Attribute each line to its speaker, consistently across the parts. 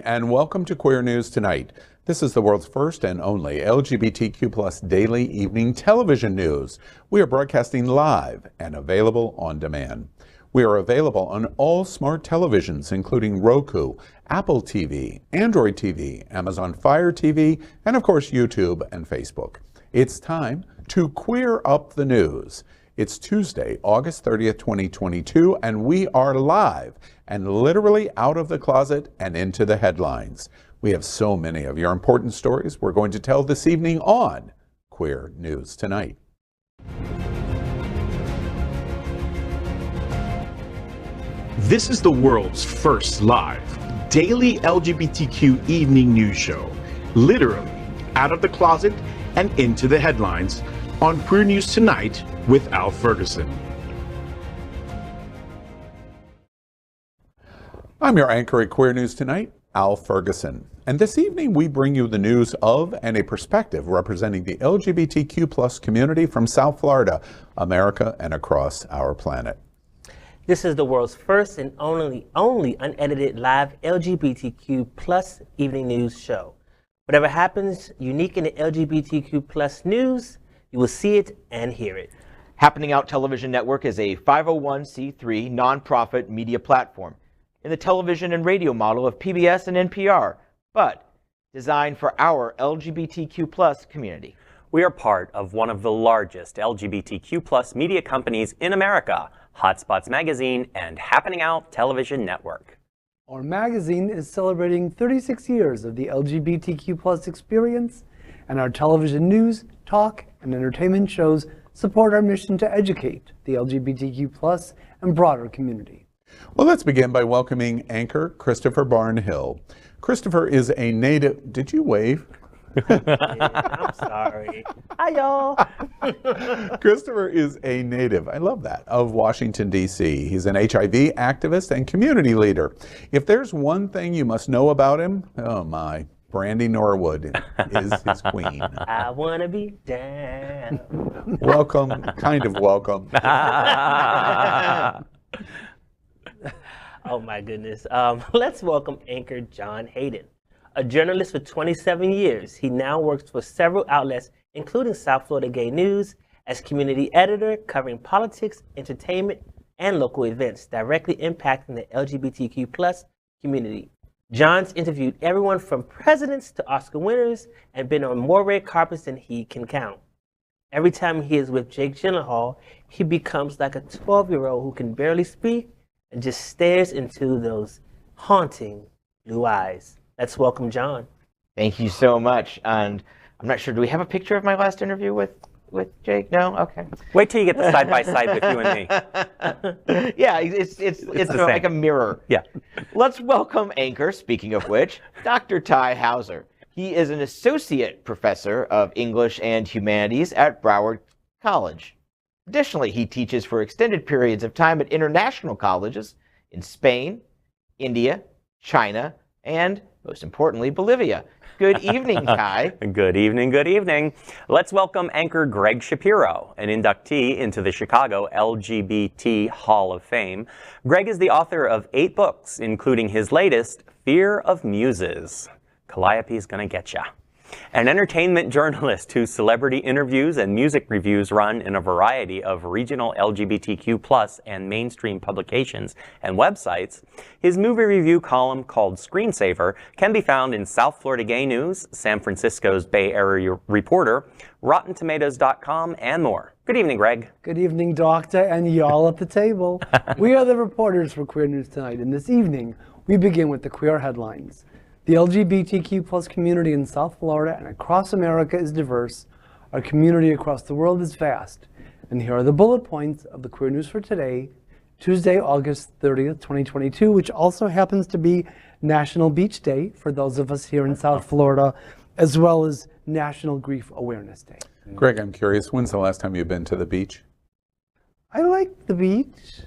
Speaker 1: and welcome to Queer News Tonight. This is the world's first and only LGBTQ plus daily evening television news. We are broadcasting live and available on demand. We are available on all smart televisions, including Roku, Apple TV, Android TV, Amazon Fire TV, and of course YouTube and Facebook. It's time to queer up the news. It's Tuesday, August 30th, 2022, and we are live and literally out of the closet and into the headlines. We have so many of your important stories we're going to tell this evening on Queer News Tonight.
Speaker 2: This is the world's first live daily LGBTQ evening news show, literally out of the closet and into the headlines on Queer News Tonight with Al Ferguson.
Speaker 1: I'm your anchor at Queer News Tonight, Al Ferguson. And this evening we bring you the news of and a perspective representing the LGBTQ plus community from South Florida, America, and across our planet.
Speaker 3: This is the world's first and only unedited live LGBTQ plus evening news show. Whatever happens unique in the LGBTQ plus news, you will see it and hear it.
Speaker 4: Happening Out Television Network is a 501c3 nonprofit media platform in the television and radio model of PBS and NPR, but designed for our LGBTQ plus community.
Speaker 5: We are part of one of the largest LGBTQ plus media companies in America, Hotspots Magazine and Happening Out Television Network.
Speaker 6: Our magazine is celebrating 36 years of the LGBTQ plus experience, and our television news, talk, and entertainment shows support our mission to educate the LGBTQ plus and broader community.
Speaker 1: Well, let's begin by welcoming anchor Christopher Barnhill. Christopher is a native. Did you wave?
Speaker 3: I'm sorry. Hi, y'all.
Speaker 1: Christopher is a native, I love that, of Washington, D.C. He's an HIV activist and community leader. If there's one thing you must know about him, oh my, Brandy Norwood is his queen.
Speaker 3: I want to be down.
Speaker 1: Welcome, kind of welcome.
Speaker 3: Oh my goodness. Let's welcome anchor John Hayden. A journalist for 27 years, he now works for several outlets, including South Florida Gay News, as community editor, covering politics, entertainment, and local events directly impacting the LGBTQ plus community. John's interviewed everyone from presidents to Oscar winners and been on more red carpets than he can count. Every time he is with Jake Gyllenhaal, he becomes like a 12-year-old who can barely speak and just stares into those haunting blue eyes. Let's welcome John.
Speaker 4: Thank you so much. And I'm not sure, do we have a picture of my last interview with Jake? No? Okay.
Speaker 5: Wait till you get the side-by-side with you and me.
Speaker 4: Yeah, it's like a mirror.
Speaker 5: Yeah.
Speaker 4: Let's welcome anchor, speaking of which, Dr. Tai Houser. He is an associate professor of English and Humanities at Broward College. Additionally, he teaches for extended periods of time at international colleges in Spain, India, China, and most importantly, Bolivia. Good evening, Tai.
Speaker 5: Good evening, good evening. Let's welcome anchor Gregg Shapiro, an inductee into the Chicago LGBT Hall of Fame. Gregg is the author of 8 books, including his latest, Fear of Muses. Calliope's gonna get ya. An entertainment journalist whose celebrity interviews and music reviews run in a variety of regional LGBTQ plus and mainstream publications and websites, his movie review column called Screensaver can be found in South Florida Gay News, San Francisco's Bay Area Reporter, RottenTomatoes.com, and more. Good evening, Gregg.
Speaker 6: Good evening, Doctor, and y'all at the table. We are the reporters for Queer News Tonight, and this evening we begin with the queer headlines. The LGBTQ plus community in South Florida and across America is diverse. Our community across the world is vast. And here are the bullet points of the queer news for today, Tuesday, August 30th, 2022, which also happens to be National Beach Day for those of us here in South Florida, as well as National Grief Awareness Day.
Speaker 1: Gregg, I'm curious, when's the last time you've been to the beach?
Speaker 6: I like the beach.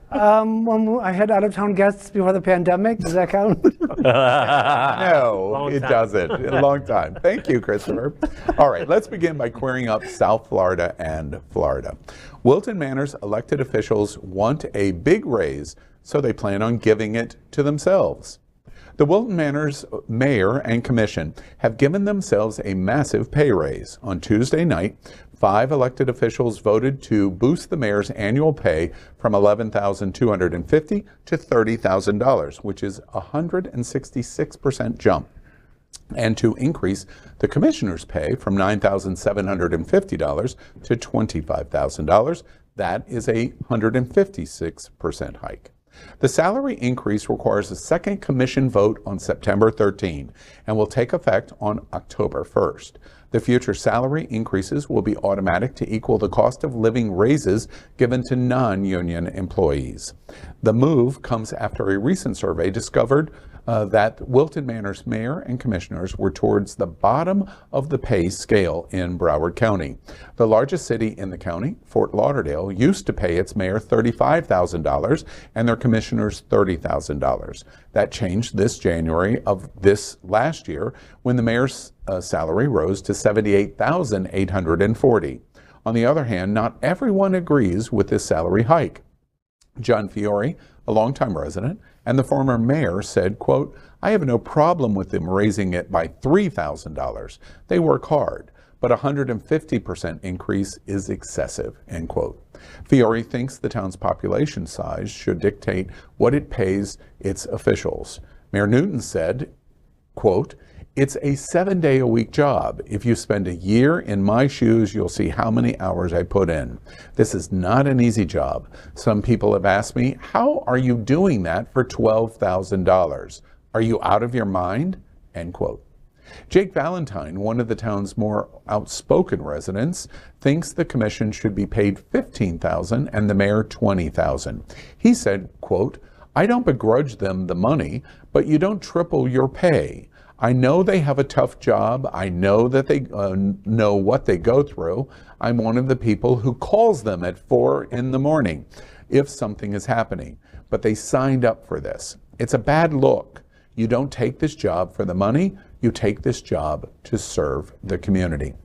Speaker 6: When I had out-of-town guests before the pandemic. Does that count?
Speaker 1: No, it doesn't. A long time. Thank you, Christopher. All right, let's begin by queering up South Florida and Florida. Wilton Manors elected officials want a big raise, so they plan on giving it to themselves. The Wilton Manors mayor and commission have given themselves a massive pay raise. On Tuesday night, 5 elected officials voted to boost the mayor's annual pay from $11,250 to $30,000, which is a 166% jump, and to increase the commissioner's pay from $9,750 to $25,000. That is a 156% hike. The salary increase requires a second commission vote on September 13 and will take effect on October 1st. The future salary increases will be automatic to equal the cost of living raises given to non-union employees. The move comes after a recent survey discovered that Wilton Manors mayor and commissioners were towards the bottom of the pay scale in Broward County. The largest city in the county, Fort Lauderdale, used to pay its mayor $35,000 and their commissioners $30,000. That changed this January of this last year when the mayor's salary rose to $78,840. On the other hand, not everyone agrees with this salary hike. John Fiore, a longtime resident, and the former mayor said, quote, "I have no problem with them raising it by $3,000. They work hard, but a 150% increase is excessive," end quote. Fiore thinks the town's population size should dictate what it pays its officials. Mayor Newton said, quote, "It's a 7-day-a-week job. If you spend a year in my shoes, you'll see how many hours I put in. This is not an easy job. Some people have asked me, how are you doing that for $12,000? Are you out of your mind?" End quote. Jake Valentine, one of the town's more outspoken residents, thinks the commission should be paid $15,000 and the mayor $20,000. He said, quote, "I don't begrudge them the money, but you don't triple your pay. I know they have a tough job. I know that they know what they go through. I'm one of the people who calls them at 4 in the morning if something is happening. But they signed up for this. It's a bad look. You don't take this job for the money. You take this job to serve the community."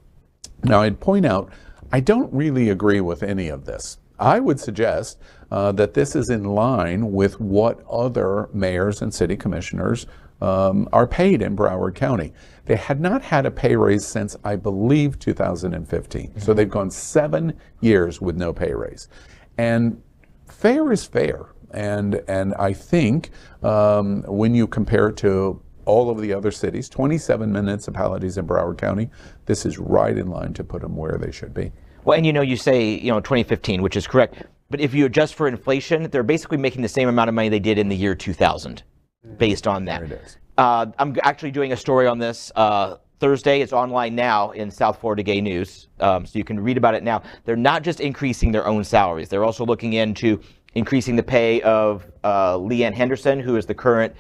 Speaker 1: Now, I'd point out, I don't really agree with any of this. I would suggest that this is in line with what other mayors and city commissioners are paid in Broward County. They had not had a pay raise since, I believe, 2015. So they've gone 7 years with no pay raise. And fair is fair. And I think when you compare it to all of the other cities, 27 municipalities in Broward County, this is right in line to put them where they should be.
Speaker 4: Well, and you say 2015, which is correct. But if you adjust for inflation, they're basically making the same amount of money they did in the year 2000. Based on that.
Speaker 1: There it is.
Speaker 4: I'm actually doing a story on this Thursday. It's online now in South Florida Gay News, so you can read about it now. They're not just increasing their own salaries. They're also looking into increasing the pay of Leanne Henderson, who is the current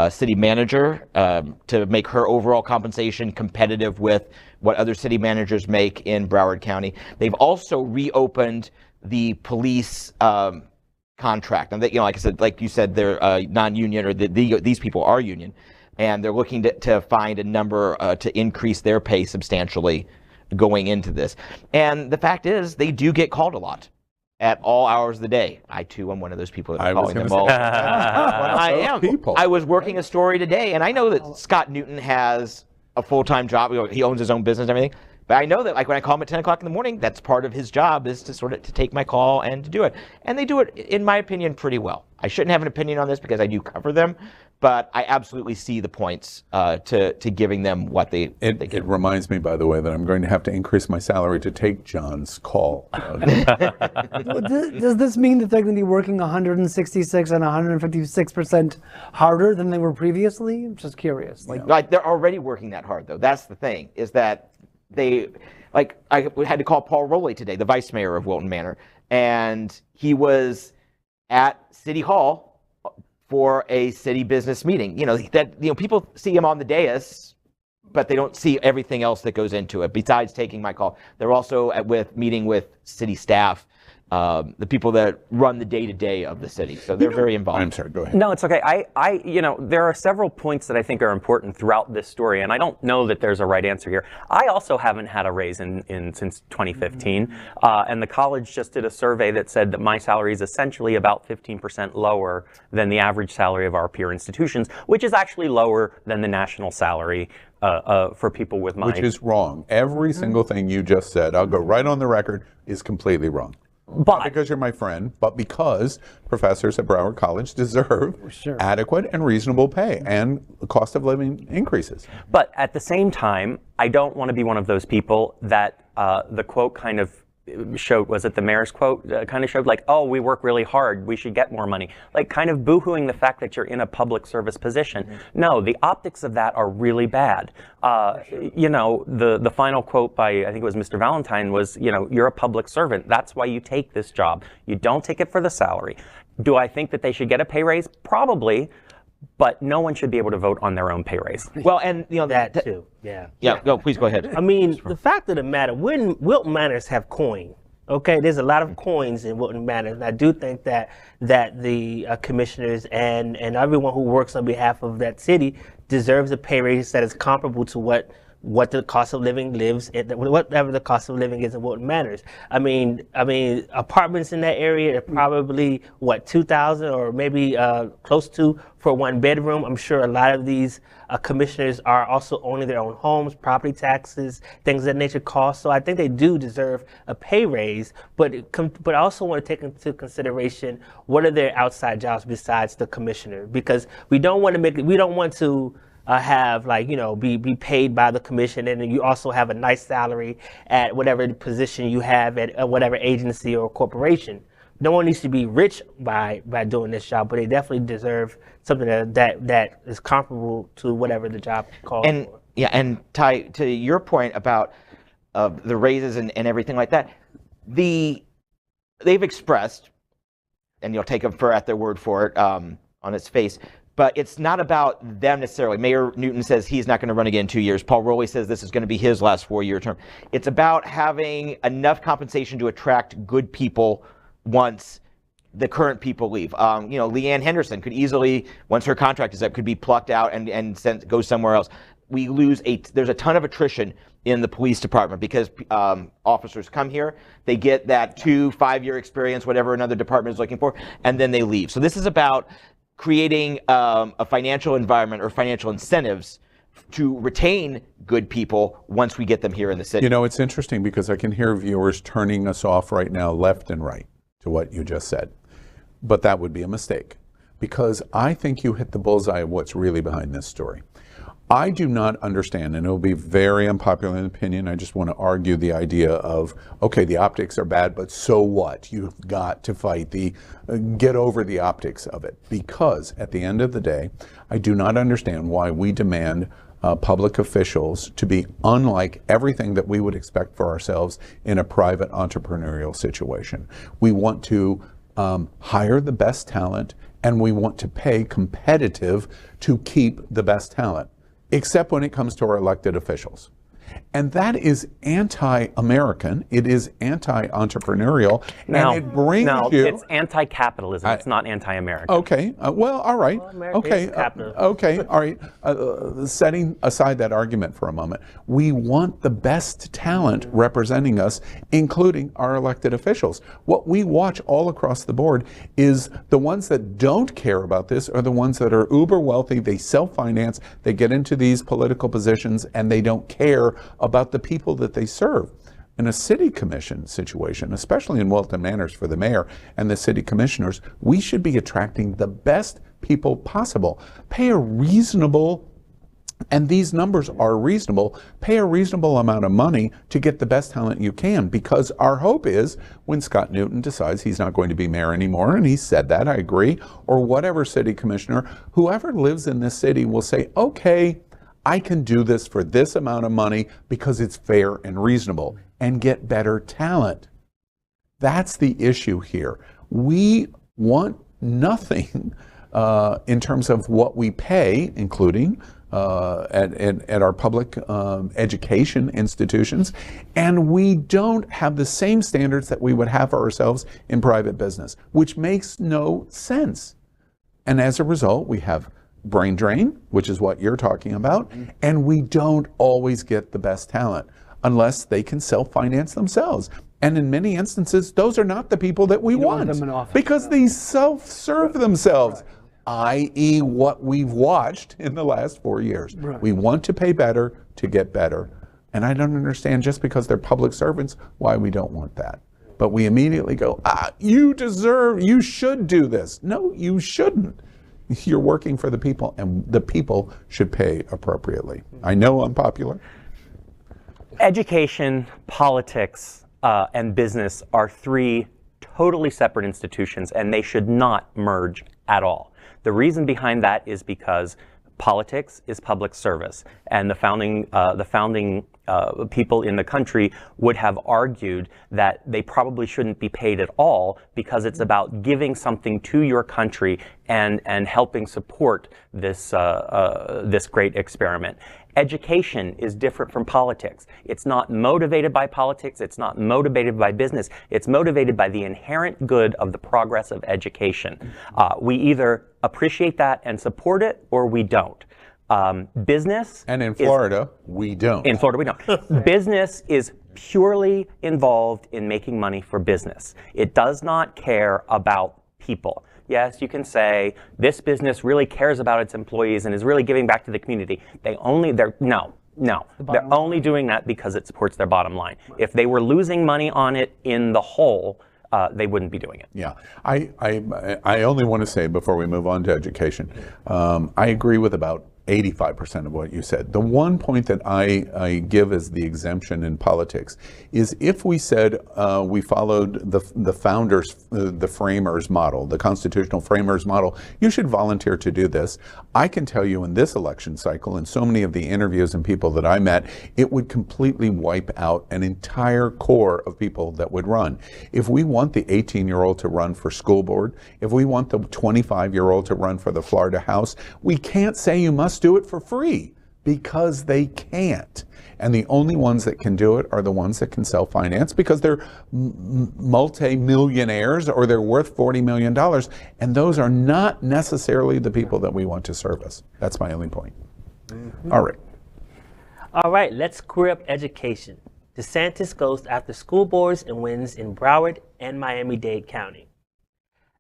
Speaker 4: city manager, to make her overall compensation competitive with what other city managers make in Broward County. They've also reopened the police contract, and like I said, like you said, they're non-union, or these people are union, and they're looking to find a number to increase their pay substantially going into this. And the fact is, they do get called a lot at all hours of the day. I too am one of those people that are calling them all. I am. I was working a story today, and I know that Scott Newton has a full-time job. He owns his own business and everything. But I know that, like, when I call him at 10 o'clock in the morning, that's part of his job, is to sort of to take my call and to do it. And they do it, in my opinion, pretty well. I shouldn't have an opinion on this because I do cover them, but I absolutely see the points to giving them what they get.
Speaker 1: It reminds me, by the way, that I'm going to have to increase my salary to take John's call.
Speaker 6: Does this mean that they're going to be working 166 and 156% harder than they were previously? I'm just curious.
Speaker 4: Like, they're already working that hard, though. That's the thing, is that I had to call Paul Rowling today, the vice mayor of Wilton Manor, and he was at City Hall for a city business meeting. People see him on the dais, but they don't see everything else that goes into it besides taking my call. They're also meeting with city staff the people that run the day-to-day of the city. So they're very involved.
Speaker 1: I'm sorry, go ahead.
Speaker 5: No, it's okay. There are several points that I think are important throughout this story, and I don't know that there's a right answer here. I also haven't had a raise since 2015, and the college just did a survey that said that my salary is essentially about 15% lower than the average salary of our peer institutions, which is actually lower than the national salary for people with my...
Speaker 1: Which is wrong. Every single thing you just said, I'll go right on the record, is completely wrong.
Speaker 5: But
Speaker 1: not because you're my friend, but because professors at Broward College deserve adequate and reasonable pay and cost of living increases.
Speaker 5: But at the same time, I don't want to be one of those people that the quote kind of showed, was it the mayor's quote, kind of showed like, oh, we work really hard, we should get more money. Like kind of boohooing the fact that you're in a public service position. No, the optics of that are really bad. The final quote by, I think it was Mr. Valentine was, you're a public servant. That's why you take this job. You don't take it for the salary. Do I think that they should get a pay raise? Probably. But no one should be able to vote on their own pay raise.
Speaker 4: Well, and
Speaker 3: that too. Yeah.
Speaker 4: Yeah. Go. Please go ahead.
Speaker 3: I mean, the fact of the matter, Wilton Manors have coin. Okay, there's a lot of coins in Wilton Manors, and I do think that the commissioners and everyone who works on behalf of that city deserves a pay raise that is comparable to what the cost of living whatever the cost of living is in Wilton Manors. I mean, apartments in that area are probably $2,000 or maybe close to for one bedroom. I'm sure a lot of these commissioners are also owning their own homes, property taxes, things of that nature cost. So I think they do deserve a pay raise, but I also want to take into consideration what are their outside jobs besides the commissioner, because we don't want to have be paid by the commission, and then you also have a nice salary at whatever position you have at whatever agency or corporation. No one needs to be rich by doing this job, but they definitely deserve something that is comparable to whatever the job calls for.
Speaker 4: Yeah, and Tai, to your point about the raises and everything like that, they've expressed, and you'll take them at their word for it on its face, but it's not about them necessarily. Mayor Newton says he's not going to run again in 2 years. Paul Rowley says this is going to be his last 4-year term. It's about having enough compensation to attract good people once the current people leave. Leanne Henderson could easily, once her contract is up, could be plucked out and go somewhere else. There's a ton of attrition in the police department because officers come here, they get that 2-5-year experience, whatever another department is looking for, and then they leave. So this is about creating a financial environment or financial incentives to retain good people once we get them here in the city.
Speaker 1: It's interesting because I can hear viewers turning us off right now, left and right, to what you just said. But that would be a mistake, because I think you hit the bullseye of what's really behind this story. I do not understand, and it will be very unpopular in opinion, I just want to argue the idea of, okay, the optics are bad, but so what? You've got to get over the optics of it. Because at the end of the day, I do not understand why we demand public officials to be unlike everything that we would expect for ourselves in a private entrepreneurial situation. We want to hire the best talent, and we want to pay competitive to keep the best talent, except when it comes to our elected officials. And that is anti-American, it is anti-entrepreneurial, and it brings
Speaker 5: it's anti-capitalism, it's not anti-American.
Speaker 1: Okay, well, all right, okay, all right. Setting aside that argument for a moment, we want the best talent representing us, including our elected officials. What we watch all across the board is the ones that don't care about this are the ones that are uber wealthy, they self-finance, they get into these political positions, and they don't care about the people that they serve. In a city commission situation, especially in Wilton Manors for the mayor and the city commissioners, we should be attracting the best people possible. Pay a reasonable, and these numbers are reasonable, pay a reasonable amount of money to get the best talent you can, because our hope is when Scott Newton decides he's not going to be mayor anymore, and he said that, I agree, or whatever city commissioner, whoever lives in this city will say, okay, I can do this for this amount of money because it's fair and reasonable, and get better talent. That's the issue here. We want nothing in terms of what we pay, including at our public education institutions, and we don't have the same standards that we would have for ourselves in private business, which makes no sense. And as a result, we have brain drain, which is what you're talking about, and we don't always get the best talent unless they can self-finance themselves. And in many instances, those are not the people that we want because they self-serve themselves, i.e. what we've watched in the last 4 years. Right. We want to pay better to get better. And I don't understand, just because they're public servants, why we don't want that. But we immediately go, you should do this. No, you shouldn't. You're working for the people, and the people should pay appropriately. I know I'm popular.
Speaker 5: Education, politics, and business are three totally separate institutions, and they should not merge at all. The reason behind that is because politics is public service, and the founding people in the country would have argued that they probably shouldn't be paid at all because it's about giving something to your country and helping support this this great experiment. Education is different from politics. It's not motivated by politics. It's not motivated by business. It's motivated by the inherent good of the progress of education. We either appreciate that and support it, or we don't. Business.
Speaker 1: And in Florida, we don't.
Speaker 5: In Florida, we don't. Business is purely involved in making money for business. It does not care about people. Yes, you can say this business really cares about its employees and is really giving back to the community. They're only doing that because it supports their bottom line. If they were losing money on it in the whole, they wouldn't be doing it.
Speaker 1: Yeah, I only want to say before we move on to education, I agree with about 85% of what you said. The one point that I give as the exemption in politics is if we said we followed the founders, the framers model, the constitutional framers model, you should volunteer to do this. I can tell you in this election cycle, and so many of the interviews and people that I met, it would completely wipe out an entire core of people that would run. If we want the 18-year-old to run for school board, if we want the 25-year-old to run for the Florida House, we can't say you must do it for free, because they can't. And the only ones that can do it are the ones that can self-finance because they're multi-millionaires or they're worth $40 million. And those are not necessarily the people that we want to service. That's my only point. All right.
Speaker 3: All right, let's queer up education. DeSantis goes after school boards and wins in Broward and Miami-Dade County.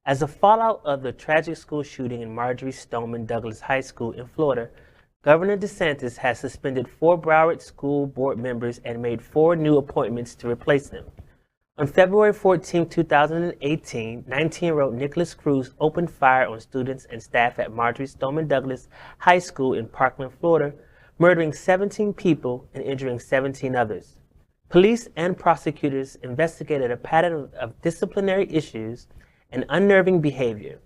Speaker 3: As a fallout of the tragic school shooting in Marjory Stoneman Douglas High School in Florida, Governor DeSantis has suspended 4 Broward school board members and made 4 new appointments to replace them. On February 14, 2018, 19-year-old Nicholas Cruz opened fire on students and staff at Marjory Stoneman Douglas High School in Parkland, Florida, murdering 17 people and injuring 17 others. Police and prosecutors investigated a pattern of disciplinary issues and unnerving behavior.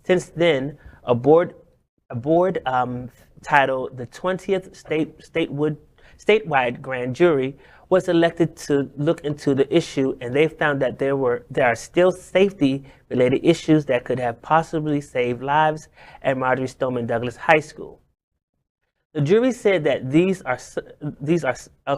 Speaker 3: Since then, a board titled the 20th statewide grand jury was elected to look into the issue, and they found that there are still safety-related issues that could have possibly saved lives at Marjory Stoneman Douglas High School. The jury said that these are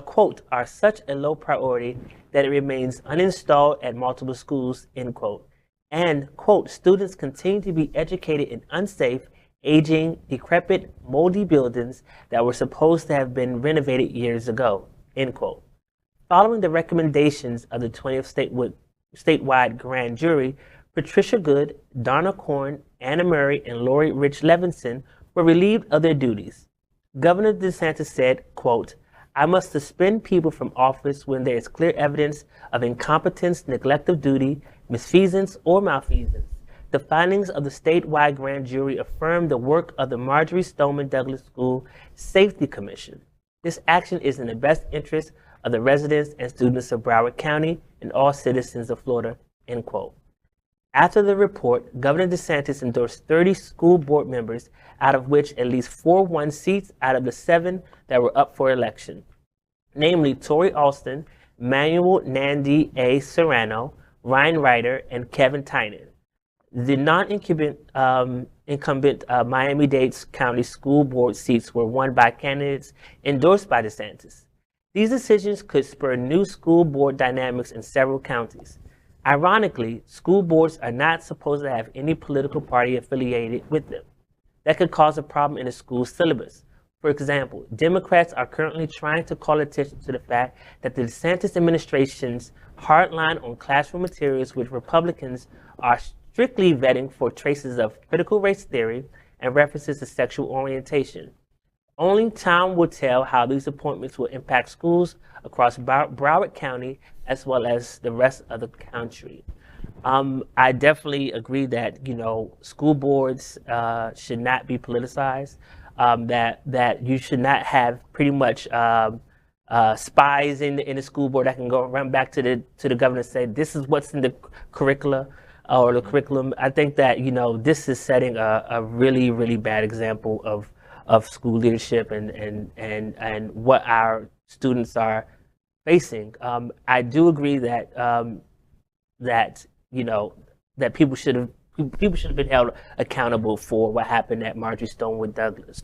Speaker 3: quote, are such a low priority that it remains uninstalled at multiple schools, end quote. And, quote, students continue to be educated in unsafe, aging, decrepit, moldy buildings that were supposed to have been renovated years ago, end quote. Following the recommendations of the 20th statewide grand jury, Patricia Good, Donna Korn, Anna Murray, and Lori Rich Levinson were relieved of their duties. Governor DeSantis said, quote, I must suspend people from office when there is clear evidence of incompetence, neglect of duty, misfeasance, or malfeasance. The findings of the statewide grand jury affirmed the work of the Marjory Stoneman Douglas School Safety Commission. This action is in the best interest of the residents and students of Broward County and all citizens of Florida, end quote. After the report, Governor DeSantis endorsed 30 school board members, out of which at least 4 won seats out of the 7 that were up for election, namely Tori Alston, Manuel Nandi A. Serrano, Ryan Ryder, and Kevin Tynan. The non-incumbent incumbent Miami-Dade County School Board seats were won by candidates endorsed by DeSantis. These decisions could spur new school board dynamics in several counties. Ironically, school boards are not supposed to have any political party affiliated with them. That could cause a problem in the school syllabus. For example, Democrats are currently trying to call attention to the fact that the DeSantis administration's hard line on classroom materials, which Republicans are strictly vetting for traces of critical race theory and references to sexual orientation. Only time will tell how these appointments will impact schools across Broward County as well as the rest of the country. I definitely agree that, school boards should not be politicized, that you should not have pretty much spies in the school board that can go run back to the governor and say, this is what's in the curricula or the curriculum. I think that, this is setting a really, really bad example of school leadership and what our students are facing. I do agree that that people should have been held accountable for what happened at Marjorie Douglas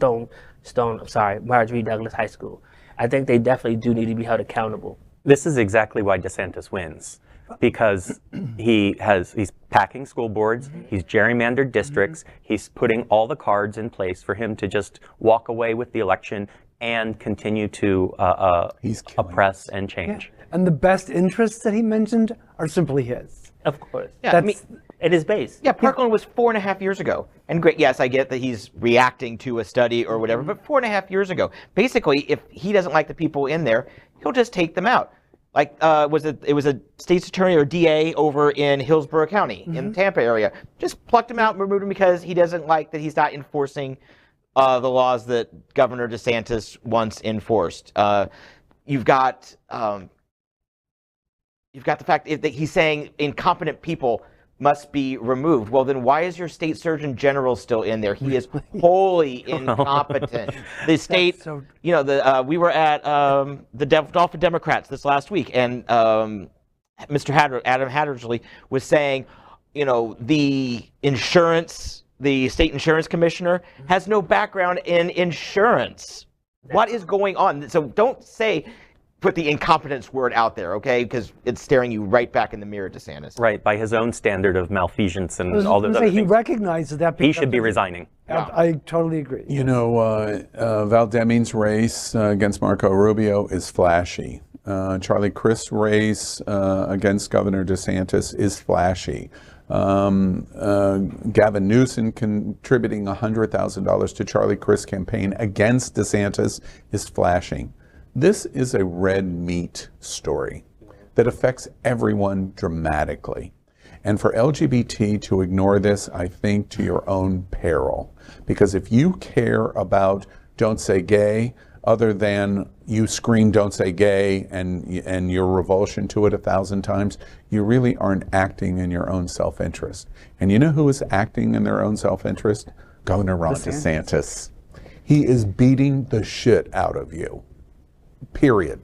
Speaker 3: High School. I think they definitely do need to be held accountable.
Speaker 5: This is exactly why DeSantis wins, because he's packing school boards, he's gerrymandered districts, he's putting all the cards in place for him to just walk away with the election and continue to oppress and change.
Speaker 6: Yeah. And the best interests that he mentioned are simply his.
Speaker 3: Of course.
Speaker 4: Yeah,
Speaker 3: it is base.
Speaker 4: Yeah, Parkland was 4.5 years ago. And great, yes, I get that he's reacting to a study or whatever, but 4.5 years ago. Basically, if he doesn't like the people in there, he'll just take them out. Like, it was a state's attorney or DA over in Hillsborough County, in the Tampa area. Just plucked him out and removed him because he doesn't like that he's not enforcing the laws that Governor DeSantis once enforced. You've got the fact that he's saying incompetent people must be removed. Well, then why is your state surgeon general still in there? He is wholly incompetent. The state, we were at the Dolphin Democrats this last week, and Mr. Adam Hattersley was saying, the state insurance commissioner has no background in insurance. What is going on? So don't put the incompetence word out there, okay? Because it's staring you right back in the mirror, DeSantis.
Speaker 5: Right, by his own standard of malfeasance and all those other things.
Speaker 6: He recognizes that.
Speaker 5: He should be resigning.
Speaker 6: I totally agree.
Speaker 1: Val Demings' race against Marco Rubio is flashy. Charlie Crist's race against Governor DeSantis is flashy. Gavin Newsom contributing $100,000 to Charlie Crist's campaign against DeSantis is flashing. This is a red meat story that affects everyone dramatically. And for LGBT to ignore this, I think to your own peril. Because if you care about don't say gay, other than you scream don't say gay and your revulsion to it 1,000 times, you really aren't acting in your own self-interest. And you know who is acting in their own self-interest? Governor Ron DeSantis. He is beating the shit out of you. Period.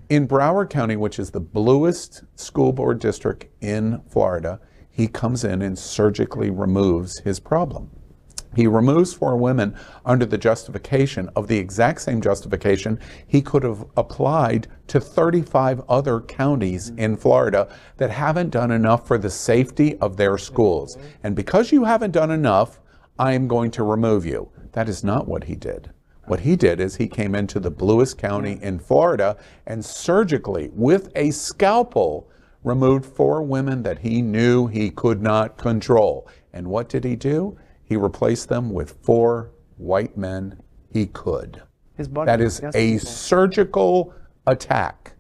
Speaker 1: In Broward County, which is the bluest school board district in Florida, he comes in and surgically removes his problem. He removes 4 women under the justification of the exact same justification he could have applied to 35 other counties in Florida that haven't done enough for the safety of their schools. And because you haven't done enough, I am going to remove you. That is not what he did. What he did is he came into the bluest county in Florida and surgically, with a scalpel, removed 4 women that he knew he could not control. And what did he do? He replaced them with 4 white men he could. That is a surgical attack.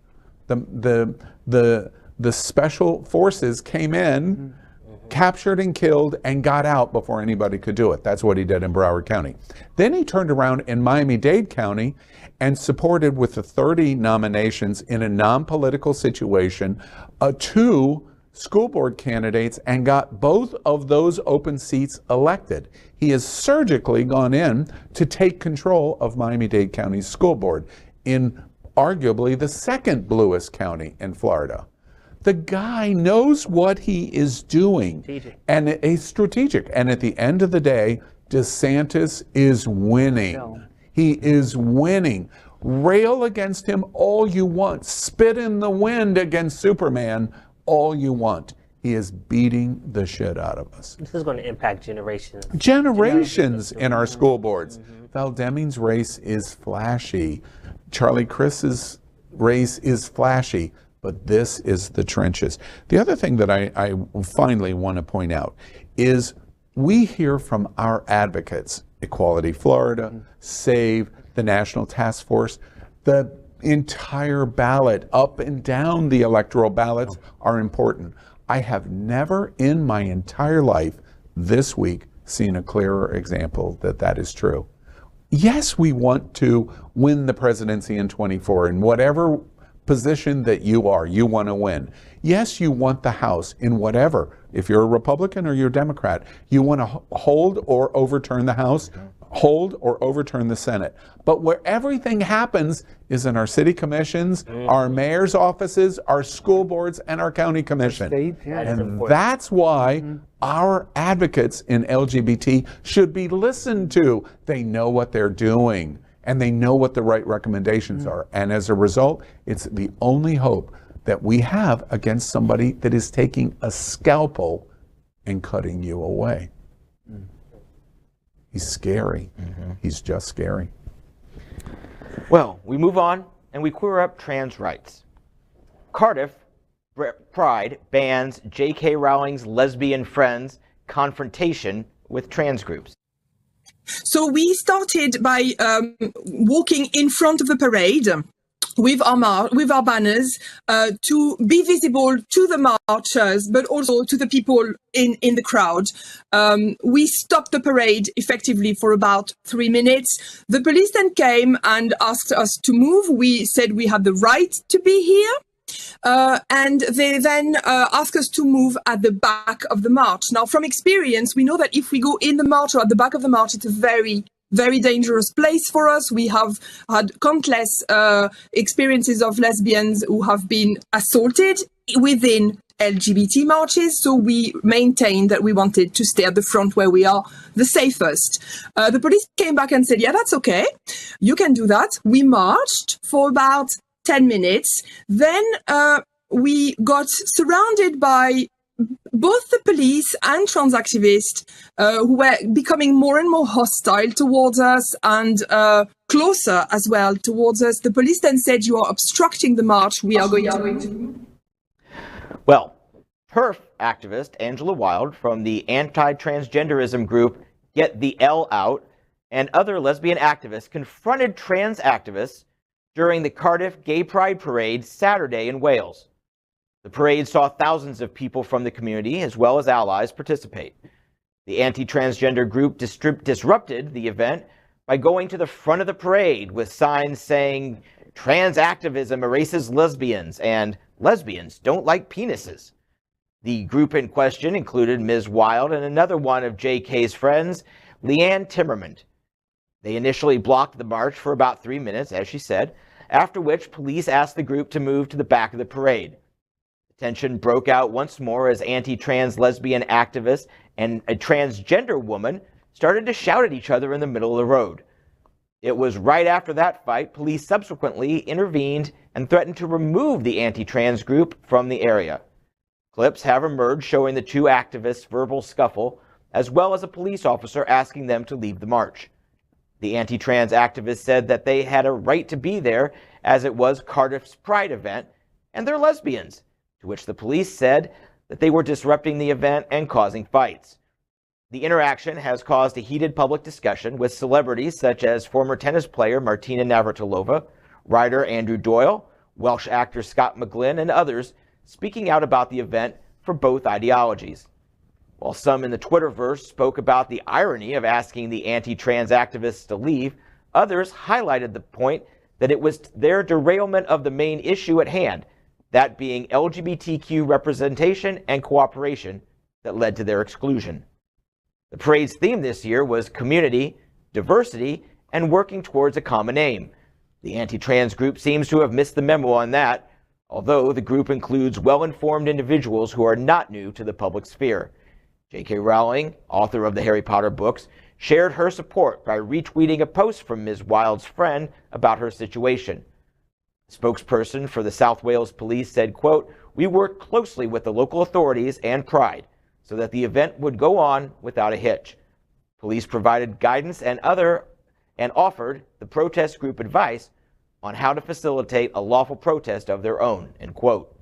Speaker 1: The special forces came in, captured and killed, and got out before anybody could do it. That's what he did in Broward County. Then he turned around in Miami-Dade County and supported, with the 30 nominations in a non-political situation, 2 school board candidates and got both of those open seats elected. He has surgically gone in to take control of Miami-Dade County's school board in arguably the second bluest county in Florida. The guy knows what he is doing.
Speaker 3: Strategic.
Speaker 1: And it's strategic. And at the end of the day, DeSantis is winning.
Speaker 6: No.
Speaker 1: He is winning. Rail against him all you want. Spit in the wind against Superman all you want. He is beating the shit out of us.
Speaker 3: This is going to impact generations.
Speaker 1: Generations in our school boards. Val Demings' race is flashy. Charlie Crist's race is flashy. But this is the trenches. The other thing that I finally want to point out is we hear from our advocates, Equality Florida, SAVE, the National Task Force, the entire ballot, up and down the electoral ballots are important. I have never in my entire life this week seen a clearer example that that is true. Yes, we want to win the presidency in 24 in whatever position that you are, you want to win. Yes, you want the House in whatever. If you're a Republican or you're a Democrat, you want to hold or overturn the House, hold or overturn the Senate. But where everything happens is in our city commissions, our mayor's offices, our school boards, and our county commission.
Speaker 6: State, yeah.
Speaker 1: And that's why our advocates in LGBT should be listened to. They know what they're doing. And they know what the right recommendations are. And as a result, it's the only hope that we have against somebody that is taking a scalpel and cutting you away. He's scary. He's just scary.
Speaker 4: Well, we move on and we queer up trans rights. Cardiff Pride bans J.K. Rowling's lesbian friends' confrontation with trans groups.
Speaker 7: So we started by walking in front of the parade with our banners to be visible to the marchers, but also to the people in the crowd. We stopped the parade effectively for about 3 minutes. The police then came and asked us to move. We said we had the right to be here. And they then ask us to move at the back of the march. Now, from experience, we know that if we go in the march or at the back of the march, it's a very, very dangerous place for us. We have had countless experiences of lesbians who have been assaulted within LGBT marches, so we maintained that we wanted to stay at the front where we are the safest. The police came back and said, yeah, that's okay. You can do that. We marched for about 10 minutes. Then we got surrounded by both the police and trans activists who were becoming more and more hostile towards us and closer as well towards us. The police then said, you are obstructing the march. We are going to...
Speaker 4: Well, TERF activist Angela Wild from the anti-transgenderism group Get the L Out and other lesbian activists confronted trans activists during the Cardiff Gay Pride Parade Saturday in Wales. The parade saw thousands of people from the community as well as allies participate. The anti-transgender group disrupted the event by going to the front of the parade with signs saying, "Trans activism erases lesbians," and "Lesbians don't like penises." The group in question included Ms. Wild and another one of JK's friends, Leanne Timmerman. They initially blocked the march for about 3 minutes, as she said, after which police asked the group to move to the back of the parade. Tension broke out once more as anti-trans lesbian activists and a transgender woman started to shout at each other in the middle of the road. It was right after that fight, police subsequently intervened and threatened to remove the anti-trans group from the area. Clips have emerged showing the two activists' verbal scuffle, as well as a police officer asking them to leave the march. The anti-trans activists said that they had a right to be there as it was Cardiff's Pride event, and they're lesbians, to which the police said that they were disrupting the event and causing fights. The interaction has caused a heated public discussion with celebrities such as former tennis player Martina Navratilova, writer Andrew Doyle, Welsh actor Scott McGlynn, and others speaking out about the event for both ideologies. While some in the Twitterverse spoke about the irony of asking the anti-trans activists to leave, others highlighted the point that it was their derailment of the main issue at hand, that being LGBTQ representation and cooperation, that led to their exclusion. The parade's theme this year was community, diversity, and working towards a common aim. The anti-trans group seems to have missed the memo on that. although the group includes well-informed individuals who are not new to the public sphere. J.K. Rowling, author of the Harry Potter books, shared her support by retweeting a post from Ms. Wilde's friend about her situation. A spokesperson for the South Wales Police said, quote, "We worked closely with the local authorities and Pride so that the event would go on without a hitch. Police provided guidance and offered the protest group advice on how to facilitate a lawful protest of their own," end quote.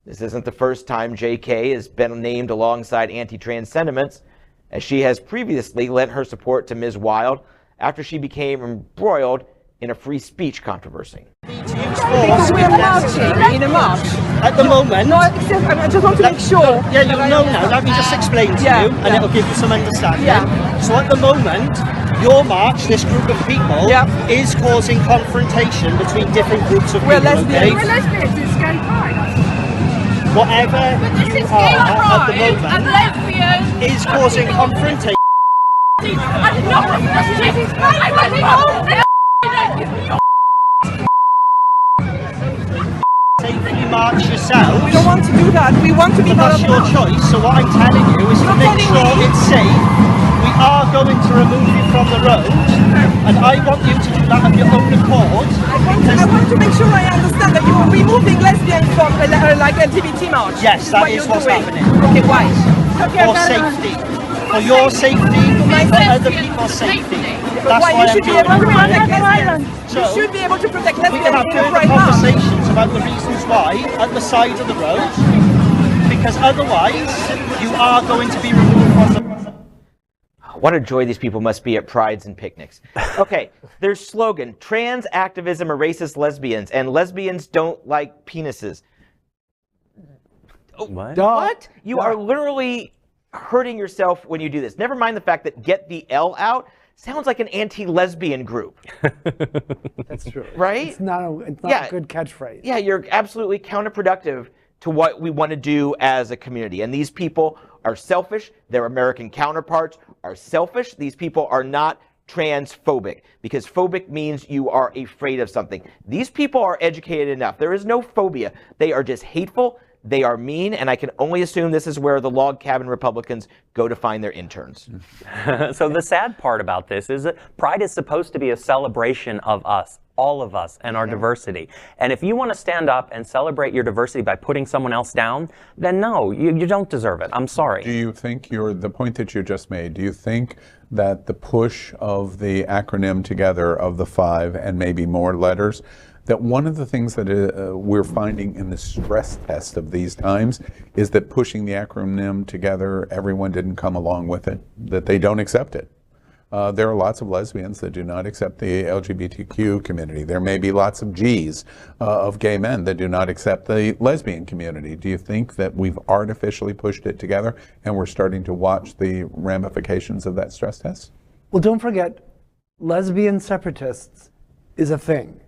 Speaker 4: This isn't the first time JK has been named alongside anti-trans sentiments, as she has previously lent her support to Ms. Wilde after she became embroiled in a free speech controversy.
Speaker 7: Because we are marching in a march.
Speaker 8: At the moment...
Speaker 7: No, I just want to make sure...
Speaker 8: Yeah, you'll know now. Let me just explain to you, and it'll give you some understanding.
Speaker 7: Yeah.
Speaker 8: So at the moment, your march, this group of people, is causing confrontation between different groups of people.
Speaker 7: We're lesbians.
Speaker 8: Okay?
Speaker 7: We're lesbians. It's gay pride.
Speaker 8: Whatever you are at the moment is causing confrontation.
Speaker 7: I'm not representing. I'm running home.
Speaker 8: Safely march yourself.
Speaker 7: We don't want to do that. We want to be part
Speaker 8: That's
Speaker 7: of
Speaker 8: your
Speaker 7: the
Speaker 8: choice. So what I'm telling you is to make sure it's safe. We are going to remove you from the road, and I want you to do that of your own accord.
Speaker 7: I want to make sure I understand that you are removing lesbians from like LGBT march.
Speaker 8: Yes, that is what's happening.
Speaker 7: Okay, why?
Speaker 8: For safety. For your safety, for other people's safety. That's why
Speaker 7: you should be able to protect lesbians.
Speaker 8: So,
Speaker 7: you should be able to protect lesbians.
Speaker 8: We can have further
Speaker 7: right now.
Speaker 8: conversations about the reasons why at the side of the road, because otherwise you are going to be removed from the...
Speaker 4: What a joy these people must be at prides and picnics. Okay, their slogan, trans activism erases lesbians, and lesbians don't like penises. What? You are literally hurting yourself when you do this. Never mind the fact that get the L out sounds like an anti-lesbian group.
Speaker 6: That's true.
Speaker 4: Right?
Speaker 6: It's not a good catchphrase.
Speaker 4: Yeah, you're absolutely counterproductive to what we want to do as a community. And these people are selfish. Their American counterparts are selfish. These people are not transphobic, because phobic means you are afraid of something. These people are educated enough. There is no phobia. They are just hateful. They are mean, and I can only assume this is where the log cabin Republicans go to find their interns.
Speaker 5: So the sad part about this is that Pride is supposed to be a celebration of us, all of us, and our diversity. And if you want to stand up and celebrate your diversity by putting someone else down, then no, you don't deserve it. I'm sorry.
Speaker 1: Do you think the point that you just made, do you think that the push of the acronym together of the 5 and maybe more letters, that one of the things that we're finding in the stress test of these times is that pushing the acronym together, everyone didn't come along with it, that they don't accept it. There are lots of lesbians that do not accept the LGBTQ community. There may be lots of Gs of gay men that do not accept the lesbian community. Do you think that we've artificially pushed it together and we're starting to watch the ramifications of that stress test?
Speaker 6: Well, don't forget, lesbian separatists is a thing,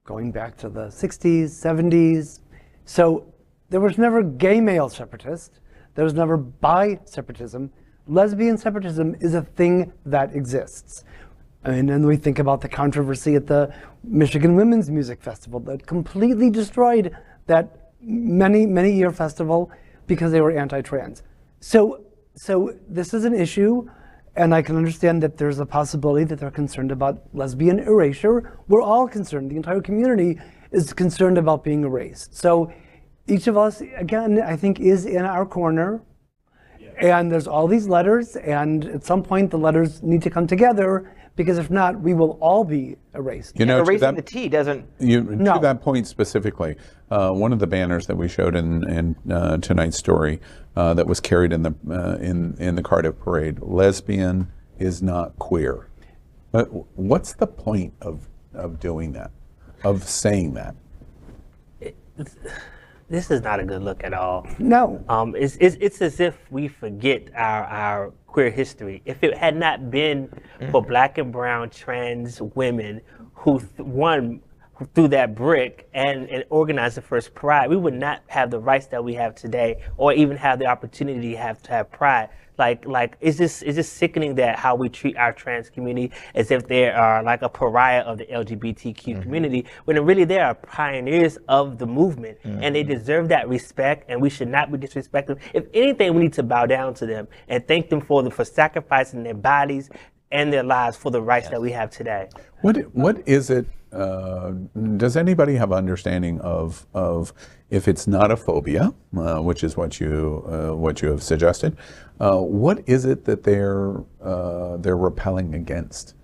Speaker 6: going back to the 60s, 70s. So there was never gay male separatist. There was never bi separatism. Lesbian separatism is a thing that exists. And then we think about the controversy at the Michigan Women's Music Festival that completely destroyed that many year festival because they were anti-trans. So this is an issue, and I can understand that there's a possibility that they're concerned about lesbian erasure. We're all concerned. The entire community is concerned about being erased. So each of us, again, I think is in our corner. And there's all these letters, and at some point the letters need to come together, because if not, we will all be erased.
Speaker 1: You know,
Speaker 4: erasing the T doesn't...
Speaker 1: To that point specifically, one of the banners that we showed in tonight's story that was carried in the Cardiff parade, lesbian is not queer. What's the point of doing that, of saying that?
Speaker 3: This is not a good look at all.
Speaker 6: No.
Speaker 3: It's as if we forget our queer history. If it had not been for Black and brown trans women who through that brick and organize the first Pride, we would not have the rights that we have today, or even have the opportunity to have Pride. Like it's just sickening that how we treat our trans community as if they are like a pariah of the LGBTQ community, when really they are pioneers of the movement, and they deserve that respect, and we should not be disrespecting them. If anything, we need to bow down to them and thank them for sacrificing their bodies and their lives for the rights that we have today.
Speaker 1: What is it? Does anybody have understanding of if it's not a phobia, which is what you have suggested? What is it that they're repelling against?